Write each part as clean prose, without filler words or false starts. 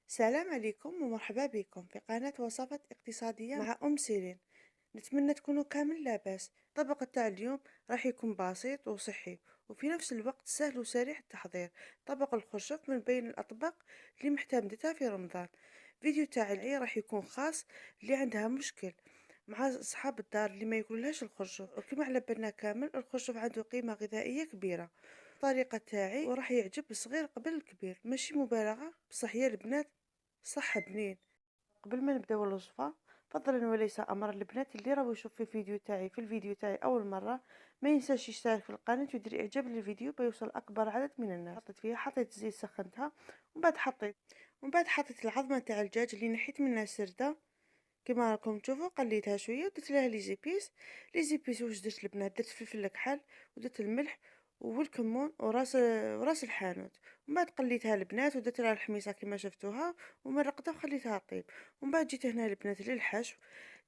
السلام عليكم ومرحبا بكم في قناة وصفات اقتصادية مع سيرين. نتمنى تكونوا كامل لاباس. الطبق تاع اليوم راح يكون بسيط وصحي وفي نفس الوقت سهل وسريع التحضير. طبق الخرشف من بين الأطباق اللي محتمدتها في رمضان. فيديو تاع العي راح يكون خاص اللي عندها مشكل مع أصحاب الدار اللي ما ياكلوهاش الخرشف، وكما على بالنا كامل الخرشف عنده قيمة غذائية كبيرة. الطريقة تاعي وراح يعجب الصغير قبل الكبير، ماشي مبالغة بصح يا البنات صح بنين. قبل ما نبداو الوصفة، فضلا وليس امرا، البنات اللي راهو يشوف في الفيديو تاعي اول مره ما ينساش يشترك في القناه ويدير اعجاب للفيديو بيوصل اكبر عدد من الناس. حطيت الزيت سخنتها، ومن بعد حطيت العظمه تاع الدجاج اللي نحيت منها السرده كما راكم تشوفوا. قليتها شويه ودرت لها لي زيبيس واش درت البنات، درت فلفل الكحل ودرت الملح والكمون وراس الحانوت. ومن بعد قليتها البنات ودرت لها الحميصه كما شفتوها ومرقتها وخليتها طيب. ومن بعد جيت هنا البنات للحشو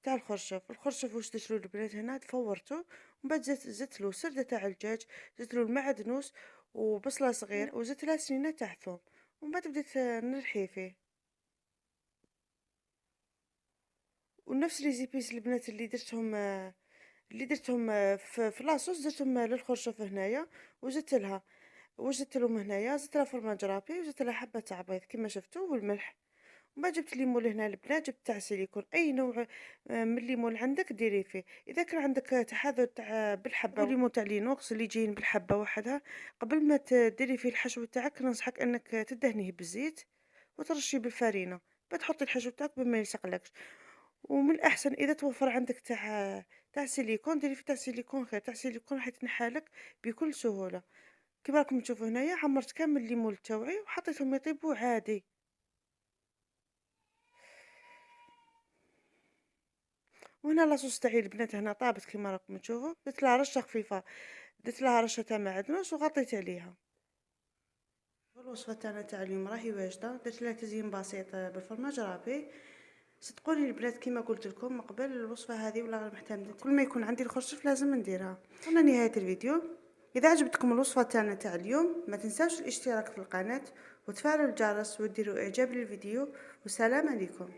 تاع الخرشف واش درت له البنات هنا فورته. ومن بعد زدت له سرده تاع الدجاج، زدت له المعدنوس وبصله صغير وزدت لها سنينه تاع ثوم. ومن بعد بديت نلحي فيه. ونفس لي زيبيس البنات اللي درتهم في لاصوص درتهم للخرشف هنايا. وزدت لها وزدت لهم هنايا، زدت لها فرماج رابي وزدت لها حبه تاع بيض كما شفتوا والملح. ومن بعد جبت الليمون لهنا البنات، جبت تاع سيليكون اي نوع من الليمون عندك ديري فيه. اذا كان عندك تحاذر تاع بالحبه وليمون تاع لينوكس اللي جايين بالحبه وحدها، قبل ما تديري فيه الحشو تاعك ننصحك انك تدهنيه بالزيت وترشي بالفرينه. بعد تحطي الحشو تاعك بما يلصقلكش. ومن الأحسن إذا توفر عندك تاع سيليكون ديري فيه تاع سيليكون خير، تاع سيليكون راح يتنحالك بكل سهولة. كيما راكم تشوفوا هنايا عمرت كامل الليمون تاوعي وحطيتهم يطيبوا عادي. وهنا لاصوص تاعي البنات هنا طابت كيما راكم تشوفوا، درت لها رشه خفيفه، درت لها رشه تاع معدنوس وغطيت عليها. الوصفه تاعنا تاع اليوم راهي واجده، درت لها تزيين بسيط بالفرماج رابي. صدقوني البنات كيما قلت لكم من قبل، الوصفه هذه ولا محتمله كل ما يكون عندي الخرشف لازم نديرها. وصلنا نهايه الفيديو. اذا عجبتكم الوصفه تاعنا تاع اليوم ما تنساوش الاشتراك في القناه وتفعلوا الجرس وديروا اعجاب للفيديو. والسلام عليكم.